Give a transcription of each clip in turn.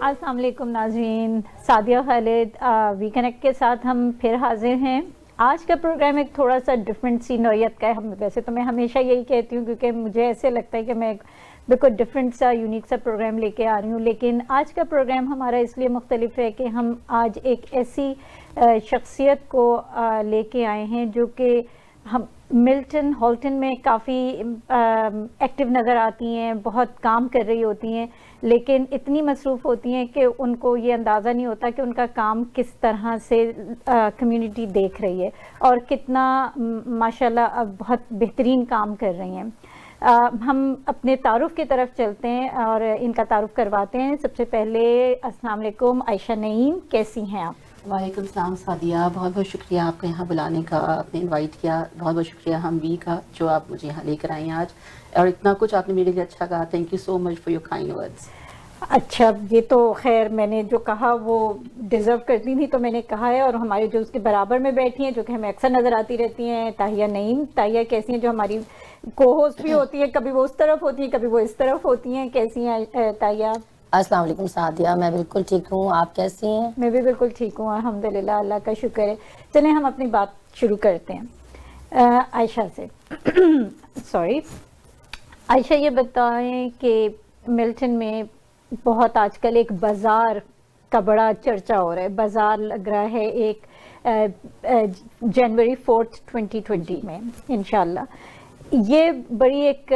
السلام علیکم ناظرین، سعدیہ خالد وی کنیکٹ کے ساتھ ہم پھر حاضر ہیں۔ آج کا پروگرام ایک تھوڑا سا ڈفرینٹ سی نوعیت کا ہے۔ ویسے تو میں ہمیشہ یہی کہتی ہوں کیونکہ مجھے ایسے لگتا ہے کہ میں بالکل ڈفرینٹ سا یونیک سا پروگرام لے کے آ رہی ہوں، لیکن آج کا پروگرام ہمارا اس لیے مختلف ہے کہ ہم آج ایک ایسی شخصیت کو لے کے آئے ہیں جو کہ ہم ملٹن ہالٹن میں کافی ایکٹیو نظر آتی ہیں، بہت کام کر رہی ہوتی ہیں، لیکن اتنی مصروف ہوتی ہیں کہ ان کو یہ اندازہ نہیں ہوتا کہ ان کا کام کس طرح سے کمیونٹی دیکھ رہی ہے اور کتنا ماشاءاللہ بہت بہترین کام کر رہی ہیں۔ ہم اپنے تعارف کی طرف چلتے ہیں اور ان کا تعارف کرواتے ہیں۔ سب سے پہلے السلام علیکم عائشہ نعیم، کیسی ہیں آپ؟ وعلیکم السلام سعدیہ، بہت بہت شکریہ آپ کو یہاں بلانے کا، آپ نے انوائٹ کیا، بہت بہت شکریہ ہم وی کا جو آپ مجھے یہاں لے کر آئے ہیں آج، اور اتنا کچھ آپ نے میرے لیے اچھا کہا۔ Thank you so much for your kind words. اچھا، یہ تو خیر میں نے جو کہا وہ ڈیزرو کرتی تھی تو میں نے کہا ہے، اور ہمارے جو اس کے برابر میں بیٹھی ہیں جو کہ ہمیں اکثر نظر آتی رہتی ہیں، تاہیہ نعیم۔ تاہیہ کیسی ہیں؟ جو ہماری کو ہوسٹ بھی ہوتی ہیں، کبھی وہ اس طرف ہوتی ہیں کبھی وہ اس طرف ہوتی ہیں۔ کیسی ہیں تاہیہ؟ السلام علیکم سعدیہ، میں بالکل ٹھیک ہوں، آپ کیسی ہیں؟ میں بھی بالکل ٹھیک ہوں الحمدللہ، اللہ کا شکر ہے۔ چلیں ہم اپنی بات شروع کرتے ہیں عائشہ سے۔ سوری عائشہ، یہ بتائیں کہ ملٹن میں بہت آج کل ایک بازار کا بڑا چرچا ہو رہا ہے، بازار لگ رہا ہے ایک جنوری 4 2020 میں انشاءاللہ۔ یہ بڑی ایک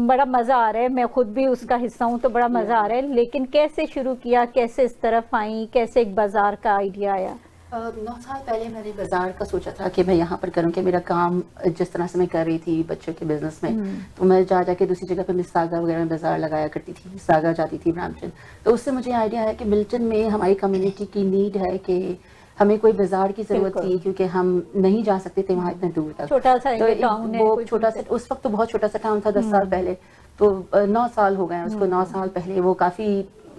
بڑا مزہ آ رہا ہے، میں خود بھی اس کا حصہ ہوں تو بڑا مزہ آ رہا ہے، لیکن کیسے شروع کیا، کیسے اس طرف آئیں، کیسے ایک بازار کا آئیڈیا آیا؟ 9 سال پہلے میں نے بازار کا سوچا تھا کہ میں یہاں پر کروں، کہ میرا کام جس طرح سے میں کر رہی تھی بچوں کے بزنس میں، تو میں جا کے دوسری جگہ پہ مساگا وغیرہ میں بازار لگایا کرتی تھی، مساگا جاتی تھی برامپٹن، تو اس سے مجھے آئیڈیا ہے کہ ملٹن میں ہماری کمیونٹی کی نیڈ ہے کہ ہمیں کوئی بازار کی ضرورت تھی، کیونکہ ہم نہیں جا سکتے تھے وہاں اتنے دور تک۔ چھوٹا سا ٹاؤن ہے، وہ چھوٹا سا، اس وقت تو بہت چھوٹا سا ٹاؤن تھا 10 سال پہلے، تو 9 سال ہو گئے اس کو، 9 سال پہلے وہ کافی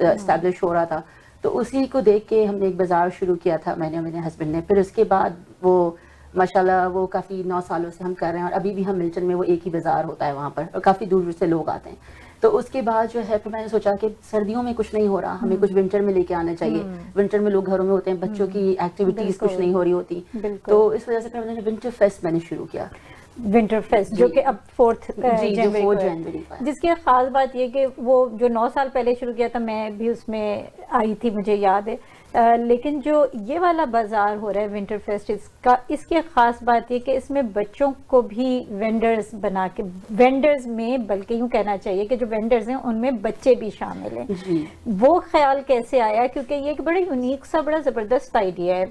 اسٹیبلش ہو رہا تھا، تو اسی کو دیکھ کے ہم نے ایک بازار شروع کیا تھا، میں نے اور میرے ہسبینڈ نے۔ پھر اس کے بعد وہ ماشاءاللہ وہ کافی 9 سالوں سے ہم کر رہے ہیں، اور ابھی بھی ہم ملٹن میں وہ ایک ہی بازار ہوتا ہے وہاں پر، اور کافی دور دور سے لوگ آتے ہیں۔ تو اس کے بعد جو ہے پھر میں نے سوچا کہ سردیوں میں کچھ نہیں ہو رہا، ہمیں کچھ ونٹر میں لے کے آنا چاہیے۔ ونٹر میں لوگ گھروں میں ہوتے ہیں، بچوں کی ایکٹیویٹیز کچھ نہیں ہو رہی ہوتی، تو اس وجہ سے پھر میں نے ونٹر فیسٹ میں نے شروع کیا، ونٹر فیسٹ، جو کہ اب 4 جنوری کا، جس کی خاص بات یہ کہ وہ جو 9 سال پہلے شروع کیا تھا، میں بھی اس میں آئی تھی، مجھے یاد ہے، لیکن جو یہ والا بازار ہو رہا ہے ونٹر فیسٹ، اس کی خاص بات یہ کہ اس میں بچوں کو بھی وینڈرز بنا کے، وینڈرز میں بلکہ یوں کہنا چاہیے کہ جو وینڈرز ہیں ان میں بچے بھی شامل ہیں۔ وہ خیال کیسے آیا؟ کیونکہ یہ ایک بڑا یونیک سا، بڑا زبردست آئیڈیا ہے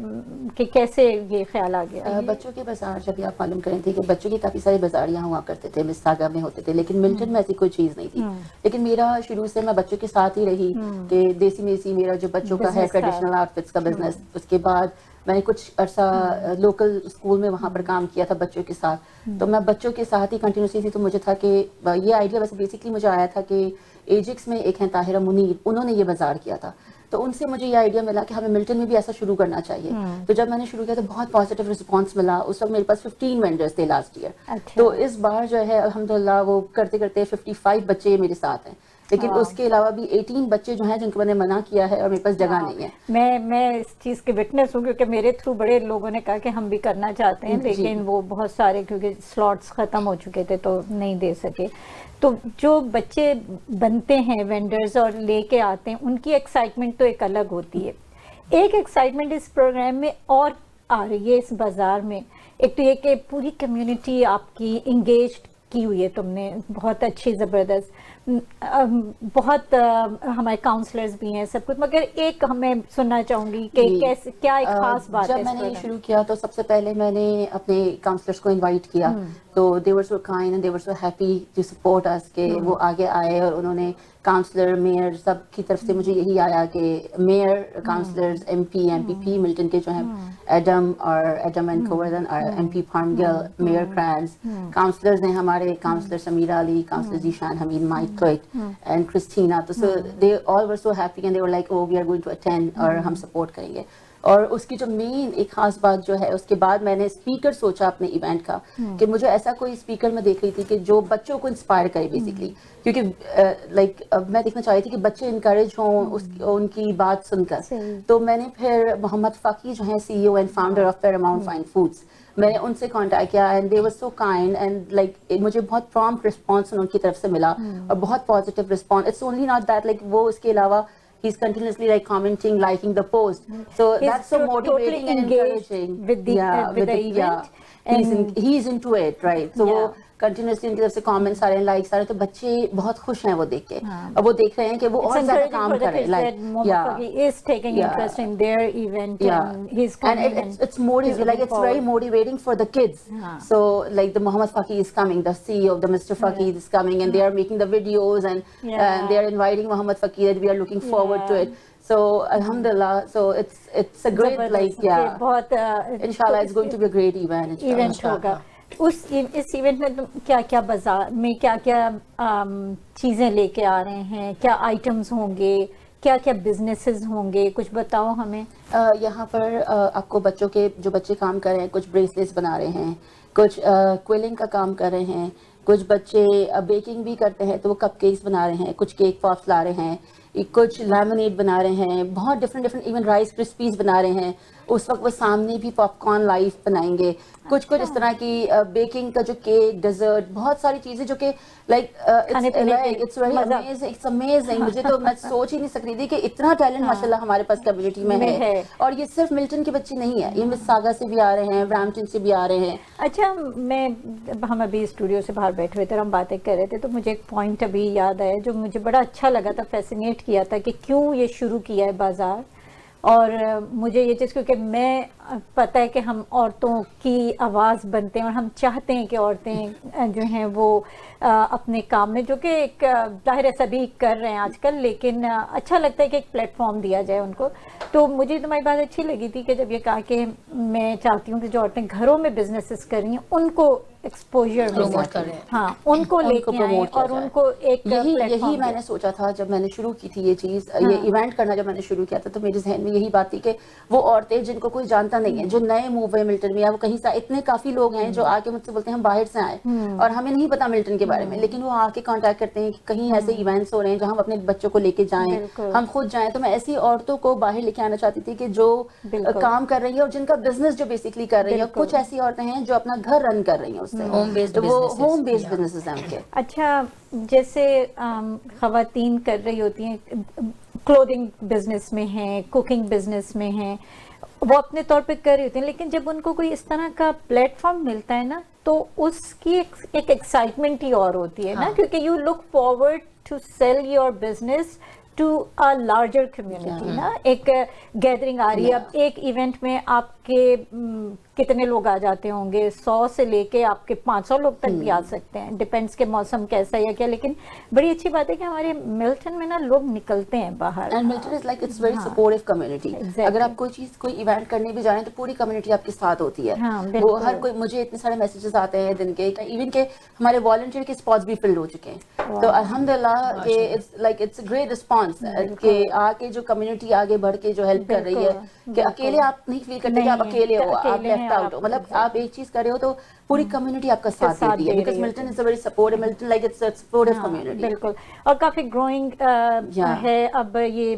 کہ کیسے یہ خیال آ گیا؟ بچوں کے بازار، جب آپ معلوم کریں تھے کہ بچوں کے کافی سارے بازار یہاں ہوا کرتے تھے، مساگا میں ہوتے تھے، لیکن ملٹن میں ایسی کوئی چیز نہیں تھی۔ لیکن میرا شروع سے میں بچوں کے ساتھ ہی رہی کہ دیسی میسی میرا جو بچوں کا ہے ٹریڈیشنل آؤٹ فٹس کا بزنس، اس کے بعد میں نے کچھ عرصہ لوکل اسکول میں وہاں پر کام کیا تھا بچوں کے ساتھ، تو میں بچوں کے ساتھ ہی کنٹینیوسلی تھی۔ تو مجھے تھا کہ یہ آئیڈیا ویسے بیسکلی مجھے آیا تھا کہ ایجکس میں ایک ہیں طاہرہ منیر، انہوں نے یہ بازار کیا تھا، تو ان سے مجھے یہ آئیڈیا ملا کہ ہمیں ملٹن میں بھی ایسا شروع کرنا چاہیے۔ تو جب میں نے شروع کیا تو بہت پازیٹیو رسپانس ملا۔ اس وقت میرے پاس 15 وینڈرز تھے لاسٹ ایئر، تو اس بار جو ہے الحمدللہ وہ کرتے کرتے 55 بچے میرے ساتھ ہیں، لیکن اس کے علاوہ بھی 18 بچے جو ہیں جن کو میں نے منع کیا ہے اور میرے پاس جگہ نہیں ہے۔ میں اس چیز کے وٹنس ہوں، کیونکہ میرے تھرو بڑے لوگوں نے کہا کہ ہم بھی کرنا چاہتے ہیں، لیکن وہ بہت سارے کیونکہ سلاٹس ختم ہو چکے تھے تو نہیں دے سکے۔ تو جو بچے بنتے ہیں وینڈرز اور لے کے آتے ہیں، ان کی ایکسائٹمنٹ تو ایک الگ ہوتی ہے۔ ایک ایکسائٹمنٹ اس پروگرام میں اور آ رہی ہے اس بازار میں، ایک تو یہ کہ پوری کمیونٹی آپ کی انگیجڈ کی ہوئی ہے، تم نے بہت اچھی زبردست، بہت ہمارے کاؤنسلرز بھی ہیں سب کچھ، مگر ایک ہمیں سننا چاہوں گی کہ کیسے، کیا ایک خاص بات ہے؟ جب میں نے شروع کیا تو سب سے پہلے میں نے اپنے کاؤنسلرز کو انوائٹ کیا، تو they were so kind and they were so happy to support us کہ وہ آگے آئے، اور انہوں نے کاؤنسلر، میئر سب کی طرف سے مجھے یہی آیا کہ mayor, councillors, M P P Milton کے جو ہیں ایڈم اینڈ کوورن اور M P Parm Gill, mayor Krantz, councillors ہیں ہمارے councillor Sameera Ali, councillor Zeeshan Hameed, Mike Cluett and Christina, تو they all were so happy and they were like oh we are going to attend اور ہم support کریں گے۔ اور اس کی جو مین ایک خاص بات جو ہے، اس کے بعد میں نے اسپیکر سوچا اپنے ایونٹ کا کہ مجھے ایسا کوئی اسپیکر میں دیکھ رہی تھی کہ جو بچوں کو انسپائر کرے بیسکلی، کیونکہ لائک میں دیکھنا چاہ رہی تھی کہ بچے انکریج ہوں ان کی بات سن کر. تو میں نے پھر محمد فقی جو ہیں CEO and founder of Paramount fine foods, میں نے ان سے کانٹیکٹ کیا and they were so kind and like مجھے بہت پرامپٹ رسپانس ان کی طرف سے ملا اور بہت positive response. It's only not that like وہ اس کے علاوہ he's continuously like commenting, liking the post, so that's so motivating and encouraging with the event. He's into it, right? So continuously in کی طرف سے کامنٹس آ رہے ہیں، likes آ رہے ہیں، تو بچے بہت خوش ہیں وہ دیکھ کے، اور وہ دیکھ رہے ہیں کہ وہ اور زیادہ کام کریں. It's very motivating for the kids. So like the Muhammad Faqi is coming, the CEO of the Mr. Faqi is coming, and they are making the videos and they are inviting Muhammad Faqi, that we are looking forward to it. So alhamdulillah, so it's a great like inshallah it's going to be a great event. ہوگا. اس event میں تم کیا کیا بازار میں کیا کیا چیزیں لے کے آ رہے ہیں، کیا آئٹمز ہوں گے، کیا کیا بزنسز ہوں گے، کچھ بتاؤ ہمیں. یہاں پر آپ کو بچوں کے جو بچے کام کر رہے ہیں، کچھ بریسلیٹس بنا رہے ہیں، کچھ کوئلنگ کا کام کر رہے ہیں، کچھ بچے بیکنگ بھی کرتے ہیں تو وہ کپ کیکس بنا رہے ہیں، کچھ کیک پاپس لا رہے ہیں، کچھ لیمونیڈ بنا رہے ہیں، بہت ڈفرینٹ ایون رائس کرسپیز بنا رہے ہیں. اس وقت وہ سامنے بھی پاپ کارن لائف بنائیں گے، کچھ اس طرح کی بیکنگ کا جو کیک، ڈیزرٹ، بہت ساری چیزیں جو کہ لائک اٹس امیزنگ. مجھے تو میں سوچ ہی نہیں سک رہی تھی کہ اتنا ٹیلنٹ ماشاءاللہ ہمارے پاس کمیونٹی میں ہے. اور یہ صرف ملٹن کے بچے نہیں ہیں، یہ مساگا سے بھی آ رہے ہیں، برامپٹن سے بھی آ رہے ہیں. اچھا، ہم ابھی اسٹوڈیو سے باہر بیٹھے ہوئے تھے، ہم باتیں کر رہے تھے، تو مجھے ایک پوائنٹ ابھی یاد آیا جو مجھے بڑا اچھا لگا تھا، فیسینیٹ کیا تھا کہ کیوں یہ شروع کیا ہے بازار. اور مجھے یہ چیز، کیونکہ میں پتہ ہے کہ ہم عورتوں کی آواز بنتے ہیں اور ہم چاہتے ہیں کہ عورتیں جو ہیں وہ اپنے کام میں، جو کہ ایک ظاہر ہے سبھی کر رہے ہیں آج کل، لیکن اچھا لگتا ہے کہ ایک پلیٹ فارم دیا جائے ان کو. تو مجھے تمہاری بات اچھی لگی تھی کہ جب یہ کہا کہ میں چاہتی ہوں کہ جو عورتیں گھروں میں بزنسز کر رہی ہیں ان کو ایکسپوجر ہاں ان کو لے کے آئیں اور ان کو ایک یہی میں نے سوچا تھا جب میں نے شروع کی تھی یہ چیز، یہ ایونٹ کرنا جب میں نے شروع کیا تھا تو میرے ذہن میں یہی بات تھی کہ وہ عورتیں جن کو کوئی جانتا نہیں ہے، جو نئے موو ہوئے ملٹن میں، یا وہ کہیں سے اتنے کافی لوگ ہیں جو آ کے مجھ سے بولتے ہیں ہم باہر سے آئے اور ہمیں نہیں پتا ملٹن کے بارے میں، لیکن وہ آ کے کانٹیکٹ کرتے ہیں کہ کہیں ایسے ایونٹس ہو رہے ہیں جہاں ہم اپنے بچوں کو لے کے جائیں، ہم خود جائیں. تو میں ایسی عورتوں کو باہر لے کے آنا چاہتی تھی کہ جو کام کر رہی ہیں اور جن کا بزنس جو بیسکلی کر رہی ہیں. کچھ ایسی عورتیں ہیں جو اپنا گھر رن کر رہی ہیں اس سے، ہوم بیسڈ بزنسز ہیں ان کے. اچھا، جیسے خواتین کر رہی ہوتی ہیں، کلودنگ بزنس میں ہیں، کوکنگ بزنس میں ہیں، وہ اپنے طور پہ کر رہی ہوتی ہیں، لیکن جب ان کو کوئی اس طرح کا پلیٹ فارم ملتا ہے نا تو اس کی ایک ایکسائٹمنٹ ہی اور ہوتی ہے نا، کیونکہ you look forward to sell your business to a larger community نا. ایک گیدرنگ آ رہی ہے. اب ایک ایونٹ میں آپ کے کتنے لوگ آ جاتے ہوں گے؟ 100 سے لے کے آپ کے 500 لوگ تک بھی آ سکتے ہیں، ڈپینڈس کہ موسم کیسا ہے یا کیا. لیکن بڑی اچھی بات ہے کہ ہمارے ملٹن میں نا لوگ نکلتے ہیں باہر. And Milton is like it's very supportive community. اگر آپ کوئی چیز کوئی ایونٹ کرنے بھی جا رہے ہیں تو پوری کمیونٹی آپ کے ساتھ ہوتی ہے. وہ ہر کوئی، مجھے اتنے سارے میسیجز آتے ہیں دن کے، ایون کہ ہمارے والنٹیئر کے اسپاٹس بھی فلڈ ہو چکے ہیں. تو الحمدللہ کہ it's like it's a great response کہ آ کے جو کمیونٹی آگے بڑھ کے جو ہیلپ کر رہی ہے، کہ اکیلے آپ نہیں فیل کرتے کہ آپ اکیلے ہو، آپ لیفٹ آؤٹ ہو. مطلب آپ ایک چیز کر رہے ہو تو پوری کمیونٹی آپ کا ساتھ دیتی ہے، because Milton is a very supportive, Milton like it's a supportive community. بالکل. اور کافی گروئنگ ہے اب، یہ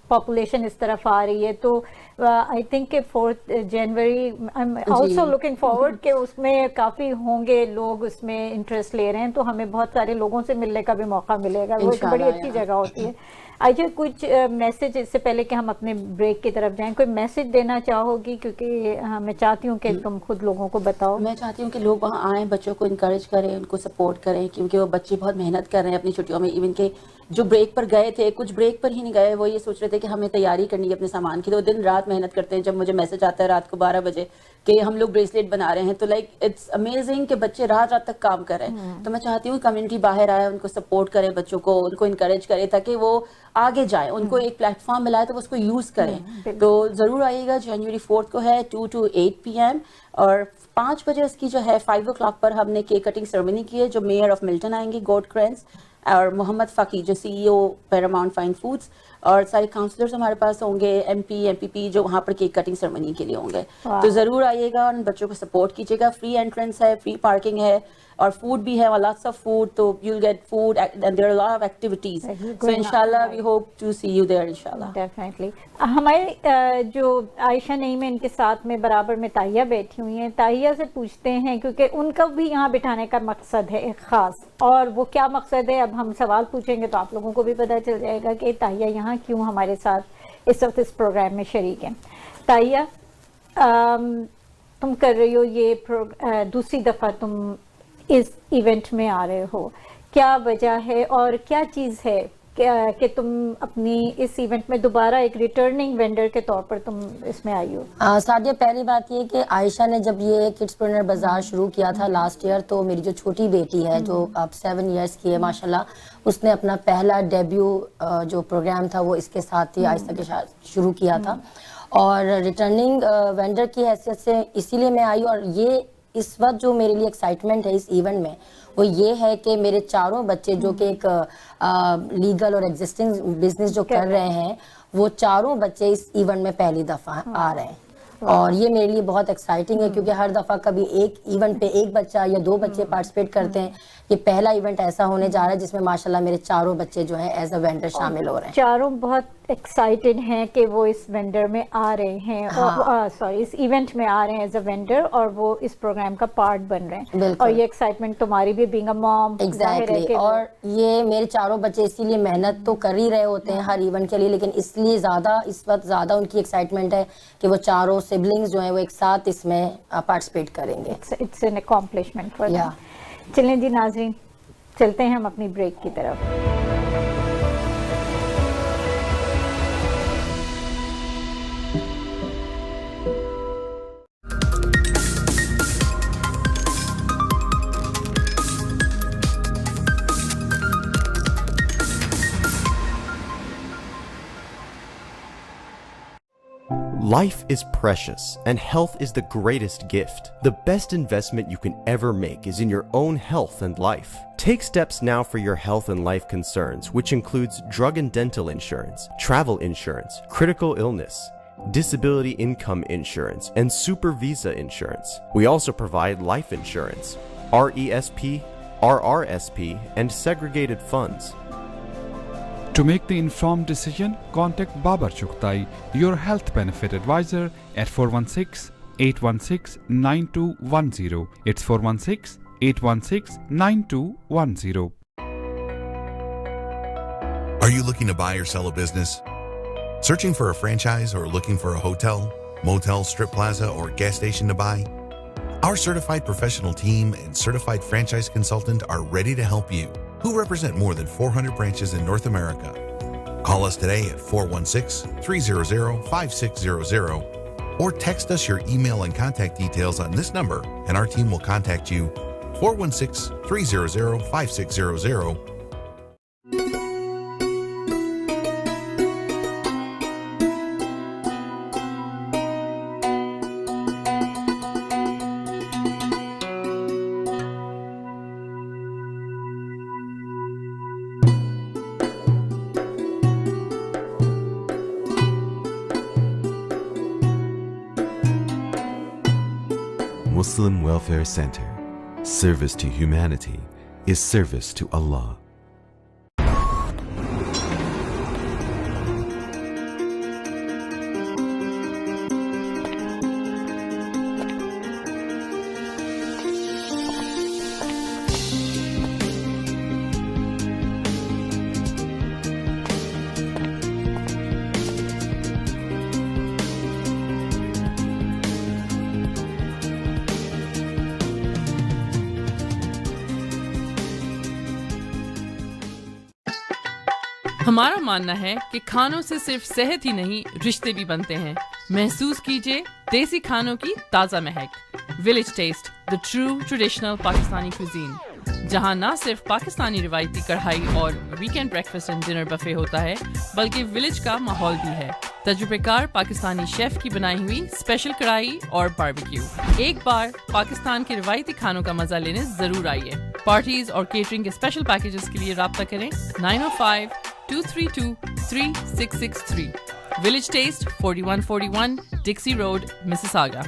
پاپولیشن اس طرف آ رہی ہے. تو آئی تھنک کہ 4 جنوری I am also looking forward کہ اس میں کافی ہوں گے لوگ اس میں انٹرسٹ لے رہے ہیں، تو ہمیں بہت سارے لوگوں سے ملنے کا بھی موقع ملے گا. وہ ایک بڑی اچھی جگہ ہوتی ہے. آج کچھ میسج اس سے پہلے کہ ہم اپنے بریک کی طرف جائیں، کوئی میسج دینا چاہو گی؟ کیونکہ میں چاہتی ہوں کہ تم خود لوگوں کو بتاؤ. میں چاہتی ہوں کہ لوگ وہاں آئیں، بچوں کو انکریج کریں، ان کو سپورٹ کریں، کیونکہ وہ بچے بہت محنت کر رہے ہیں اپنی چھٹیوں میں. ایون کہ جو بریک پر گئے تھے، کچھ بریک پر ہی نہیں گئے، وہ یہ سوچ رہے تھے کہ ہمیں تیاری کرنی ہے اپنے سامان کی، تو وہ دن رات محنت کرتے ہیں. جب مجھے میسج آتا ہے رات کو 12 بجے کہ ہم لوگ بریسلیٹ بنا رہے ہیں، تو لائک اٹس امیزنگ کہ بچے رات تک کام کر رہے ہیں. تو میں چاہتی ہوں کمیونٹی باہر آئے، ان کو سپورٹ کرے، بچوں کو ان کو انکریج کرے تاکہ وہ آگے جائیں، ان کو ایک پلیٹ فارم ملا ہے تو وہ اس کو یوز کریں. تو ضرور آئیے گا. جنوری 4 کو ہے 2 to 8 PM، اور 5 بجے اس کی جو ہے 5 o'clock پر ہم نے کیک کٹنگ سرمنی کی ہے. جو میئر آف ملٹن آئیں گے گوڈ کرینس، اور محمد فقی جو CEO پیراماؤنٹ فائن فوڈس، اور سارے کاؤنسلرز ہمارے پاس ہوں گے, MP جو وہاں پر کیک کٹنگ سرمنی کے لیے ہوں گے. تو ضرور آئیے گا اور ان بچوں کو سپورٹ کیجیے گا. فری انٹرنس ہے, فری پارکنگ ہے, اور فوڈ بھی ہے, lots of food, so you'll get food and there are a lot of activities, so inshallah we hope to see you there inshallah. Definitely. ہمارے جو عائشہ نعیم ہے ان کے ساتھ میں برابر میں تاہیہ بیٹھی ہوئی ہیں. تاہیہ سے پوچھتے ہیں کیونکہ ان کا بھی یہاں بٹھانے کا مقصد ہے ایک خاص, اور وہ کیا مقصد ہے اب ہم سوال پوچھیں گے تو آپ لوگوں کو بھی پتہ چل جائے گا کہ تاہیہ یہاں کیوں ہمارے ساتھ اس وقت اس پروگرام میں شریک ہیں. تاہیہ تم کر رہی ہو یہ دوسری دفعہ تم اس ایونٹ میں آ رہے ہو, کیا وجہ ہے اور کیا چیز ہے کہ تم اپنی اس ایونٹ میں دوبارہ ایک ریٹرننگ وینڈر کے طور پر تم اس میں آئی ہو؟ سعدیہ, پہلی بات یہ کہ عائشہ نے جب یہ کڈس پرنر بازار شروع کیا تھا لاسٹ ایئر, تو میری جو چھوٹی بیٹی ہے جو اب 7 ایئرس کی ہے ماشاءاللہ, اس نے اپنا پہلا ڈیبیو جو پروگرام تھا وہ اس کے ساتھ ہی آہستہ کے ساتھ شروع کیا تھا. اور ریٹرننگ وینڈر کی حیثیت سے اسی لیے میں آئی. اور یہ اس وقت جو میرے لیے ایکسائٹمنٹ ہے اس ایونٹ میں وہ یہ ہے کہ میرے چاروں بچے جو کہ ایک لیگل اور ایگزسٹنگ بزنس جو کر رہے ہیں, وہ چاروں بچے اس ایونٹ میں پہلی دفعہ آ رہے ہیں. اور یہ میرے لیے بہت ایکسائٹنگ ہے کیونکہ ہر دفعہ کبھی ایک ایونٹ پہ ایک بچہ یا 2 بچے پارٹیسپیٹ کرتے ہیں. یہ پہلا ایونٹ ایسا ہونے جا رہا ہے جس میں ماشاءاللہ میرے چاروں بچے جو ہیں ایز اے وینڈر شامل ہو رہے ہیں. چاروں بہت ایکسائٹڈ ہیں کہ وہ اس وینڈر میں آ رہے ہیں, اس ایونٹ میں آ رہے ہیں ایز اے وینڈر, اور وہ اس پروگرام کا پارٹ بن رہے ہیں. اور یہ ایکسائٹمنٹ تمہاری بھی بینگ اے مام. ایگزیکٹلی. اور یہ میرے چاروں بچے اسی لیے محنت تو کر ہی رہے ہوتے ہیں ہر ایونٹ کے لیے, لیکن اس لیے زیادہ اس وقت زیادہ ان کی ایکسائٹمنٹ ہے کہ وہ چاروں سبلنگز جو ہیں وہ ایک ساتھ اس میں پارٹیسپیٹ کریں گے. It's an accomplishment for them. چلیں جی ناظرین, چلتے ہیں ہم اپنی بریک کی طرف. Life is precious, and health is the greatest gift. The best investment you can ever make is in your own health and life. Take steps now for your health and life concerns, which includes drug and dental insurance, travel insurance, critical illness, disability income insurance, and super visa insurance. We also provide life insurance, RESP, RRSP, and segregated funds. To make the informed decision, contact Babar Chughtai, your health benefit advisor, at 416-816-9210. It's 416-816-9210. Are you looking to buy or sell a business? Searching for a franchise or looking for a hotel, motel, strip plaza, or gas station to buy? Our certified professional team and certified franchise consultant are ready to help you, who represent more than 400 branches in North America. Call us today at 416-300-5600 or text us your email and contact details on this number and our team will contact you. 416-300-5600. Muslim Welfare Center. Service to humanity is service to Allah. ہمارا ماننا ہے کہ کھانوں سے صرف صحت ہی نہیں رشتے بھی بنتے ہیں. محسوس کیجئے دیسی کھانوں کی تازہ مہک. Village taste, the true traditional Pakistani cuisine, جہاں نہ صرف پاکستانی روایتی کڑھائی اور weekend breakfast and dinner buffet ہوتا ہے بلکہ ولیج کا ماحول بھی ہے. تجربہ کار پاکستانی شیف کی بنائی ہوئی اسپیشل کڑھائی اور باربیکیو. ایک بار پاکستان کے روایتی کھانوں کا مزہ لینے ضرور آئیے. پارٹیز اور کیٹرنگ کے اسپیشل پیکیجز کے لیے رابطہ کریں 905-232 663-663. Village Taste, 4141 Dixie Road, Mississauga.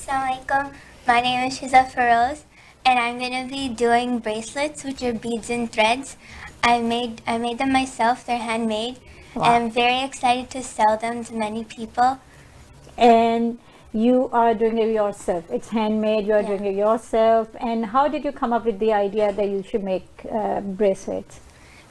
Assalamualaikum. My name is Shiza Feroz, and I'm going to be doing bracelets, which are beads and threads. I made them myself. They're handmade, and I'm very excited to sell them to many people. And you are doing it yourself. It's handmade. You are doing it yourself. And how did you come up with the idea that you should make bracelets?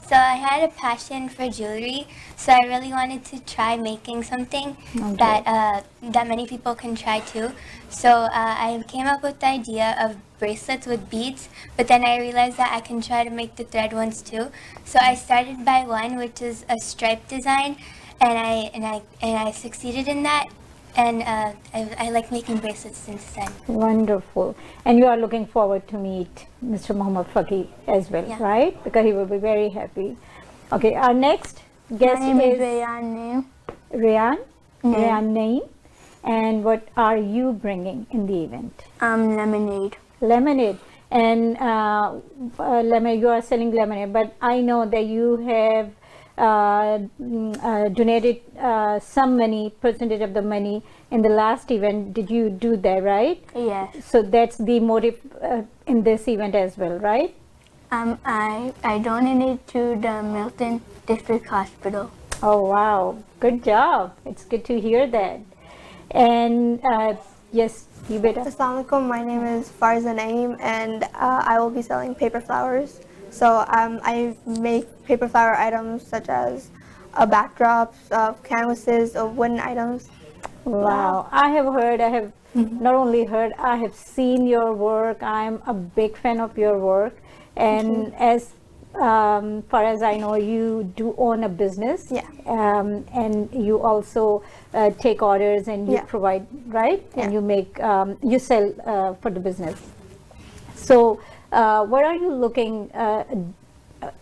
So I had a passion for jewelry, so I really wanted to try making something that many people can try too. So I came up with the idea of bracelets with beads, but then I realized that I can try to make the thread ones too. So I started by one, which is a stripe design, and I succeeded in that. And I like making bracelets since then. Wonderful. And you are looking forward to meet Mr. Muhammad Faqih as well, right? Because he will be very happy. Okay, our next guest is Rayan Naeem. Rayan? Rayan Naeem. And what are you bringing in the event? Lemonade. Lemonade. And lemonade, you are selling lemonade, but I know that you have donated some money, percentage of the money in the last event. Did you do that, right? Yes. So that's the motive in this event as well, right? I donated to the Milton District Hospital. Oh wow, good job. It's good to hear that. And yes, you better. Assalamualaikum, my name is Farza Naeem, and I will be selling paper flowers. So I make paper flower items such as backdrops, canvases, wooden items. Wow. I have heard, I have not only heard, I have seen your work. I'm a big fan of your work. And as far as I know, you do own a business. Yeah. And you also take orders and you provide, right? Yeah. And you make, you sell for the business. So what are you looking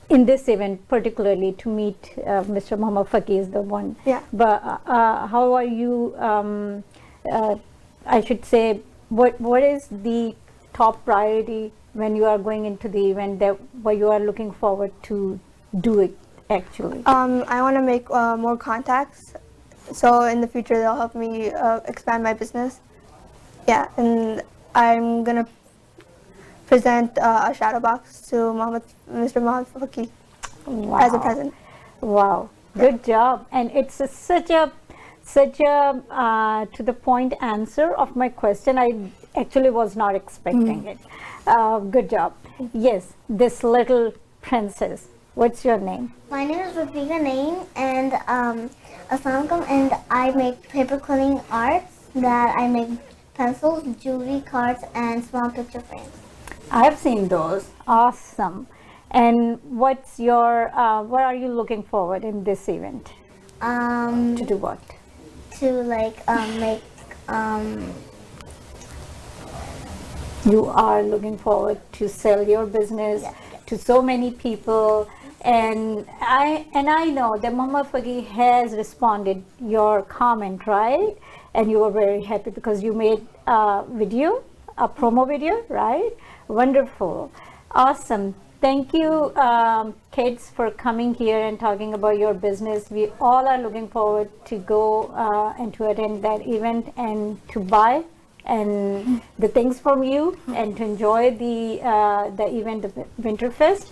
in this event particularly to meet Mr. Muhammad Faqih is the one. Yeah. But how are you, I should say, what is the top priority when you are going into the event that what you are looking forward to do it actually? I want to make more contacts, so in the future they'll help me expand my business. Yeah, and I'm gonna present a shadow box to Mr. Muhammad Faqih as a present. Wow, good job. And it's such a to the point answer of my question. I actually was not expecting it. Good job. Yes, this little princess. What's your name? My name is Rafiqa Naeem, and Assalamualaikum, and I make paper clipping arts. That I make pencils, jewelry, cards, and small picture frames. I've seen those. Awesome. And what's your what are you looking forward in this event? To do what? To like make You are looking forward to sell your business to so many people, and I know that Muhammad Faqih has responded your comment, right? And you were very happy because you made a video, a promo video, right? Wonderful. Awesome. Thank you, kids, for coming here and talking about your business. We all are looking forward to go and to attend that event and to buy and the things from you and to enjoy the event of Winterfest.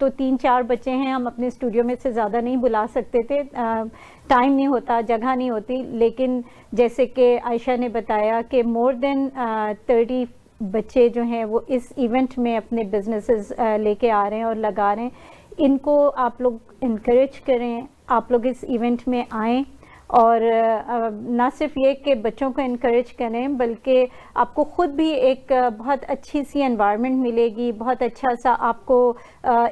تو 3-4 بچے ہیں, ہم اپنے studio میں سے زیادہ نہیں بلا سکتے تھے, ٹائم نہیں ہوتا, جگہ نہیں ہوتی. لیکن جیسے کہ عائشہ نے بتایا کہ مور دین 30 بچے جو ہیں وہ اس ایونٹ میں اپنے بزنسز لے کے آ رہے ہیں اور لگا رہے ہیں. ان کو آپ لوگ انکریج کریں, آپ لوگ اس ایونٹ میں آئیں, اور نہ صرف یہ کہ بچوں کو انکریج کریں بلکہ آپ کو خود بھی ایک بہت اچھی سی انوائرمنٹ ملے گی, بہت اچھا سا آپ کو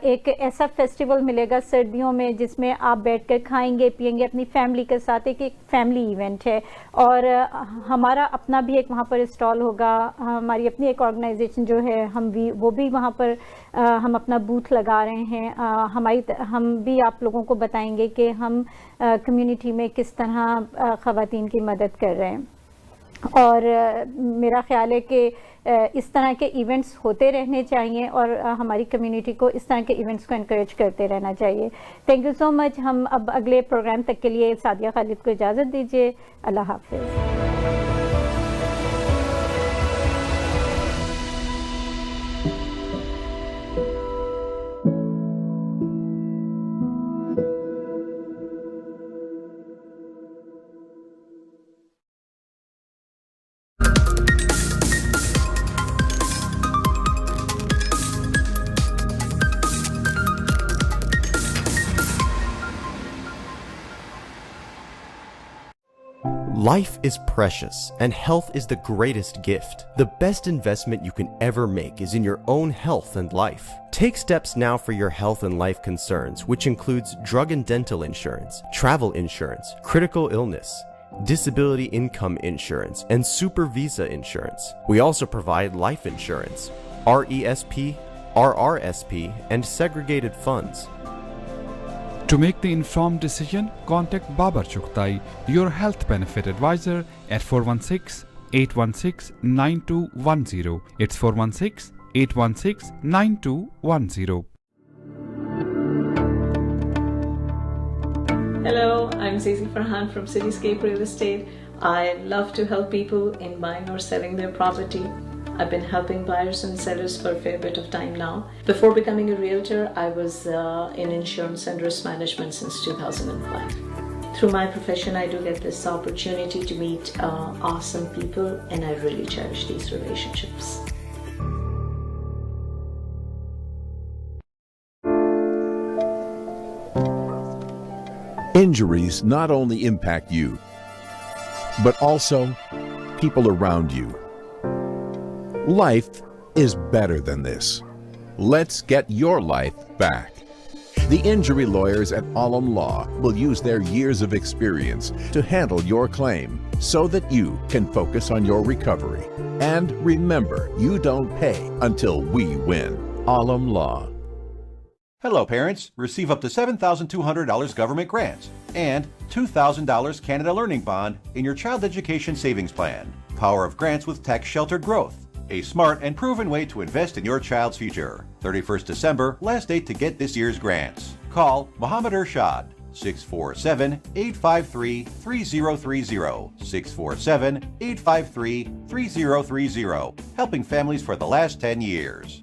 ایک ایسا فیسٹیول ملے گا سردیوں میں جس میں آپ بیٹھ کر کھائیں گے پیئیں گے اپنی فیملی کے ساتھ. ایک فیملی ایونٹ ہے, اور ہمارا اپنا بھی ایک وہاں پر اسٹال ہوگا, ہماری اپنی ایک آرگنائزیشن جو ہے وہ بھی وہاں پر ہم اپنا بوتھ لگا رہے ہیں. ہم بھی آپ لوگوں کو بتائیں گے کہ ہم کمیونٹی میں کس طرح خواتین کی مدد کر رہے ہیں. اور میرا خیال ہے کہ اس طرح کے ایونٹس ہوتے رہنے چاہیے اور ہماری کمیونٹی کو اس طرح کے ایونٹس کو انکریج کرتے رہنا چاہیے. تھینک یو سو مچ. ہم اب اگلے پروگرام تک کے لیے سعدیہ خالد کو اجازت دیجیے. اللہ حافظ. Life is precious, and health is the greatest gift. The best investment you can ever make is in your own health and life. Take steps now for your health and life concerns, which includes drug and dental insurance, travel insurance, critical illness, disability income insurance, and super visa insurance. We also provide life insurance, RESP, RRSP, and segregated funds. To make the informed decision, contact Babar Chughtai, your health benefit advisor, at 416-816-9210. It's 416-816-9210. Hello, I'm Zizi Farhan from Cityscape Real Estate. I love to help people in buying or selling their property. I've been helping buyers and sellers for a fair bit of time now. Before becoming a realtor, I was in insurance and risk management since 2005. Through my profession, I do get this opportunity to meet awesome people, and I really cherish these relationships. Injuries not only impact you, but also people around you. Life is better than this. Let's get your life back. The injury lawyers at Alam Law will use their years of experience to handle your claim so that you can focus on your recovery. And remember, you don't pay until we win. Alam Law. Hello, parents. Receive up to $7,200 government grants and $2,000 Canada Learning Bond in your child education savings plan. Power of grants with tax-sheltered growth. A smart and proven way to invest in your child's future. 31st December, last date to get this year's grants. Call Mohammed Irshad, 647-853-3030. 647-853-3030. Helping families for the last 10 years.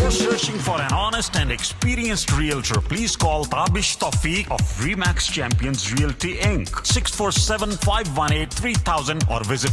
you're searching for an honest and experienced realtor, please call Tabish Tawfiq of Remax Champions Realty Inc. 647-518-3000 or visit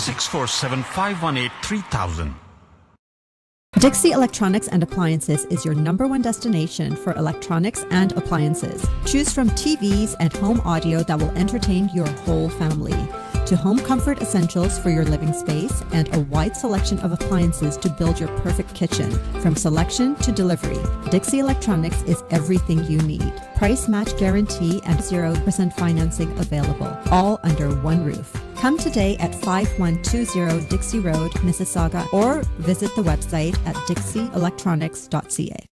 647-518-3000. Dixie Electronics and Appliances is your #1 destination for electronics and appliances. Choose from TVs and home audio that will entertain your whole family, to home comfort essentials for your living space, and a wide selection of appliances to build your perfect kitchen. From selection to delivery, Dixie Electronics is everything you need. Price match guarantee and 0% financing available, all under one roof. Come today at 5120 Dixie Road, Mississauga, or visit the website at dixieelectronics.ca.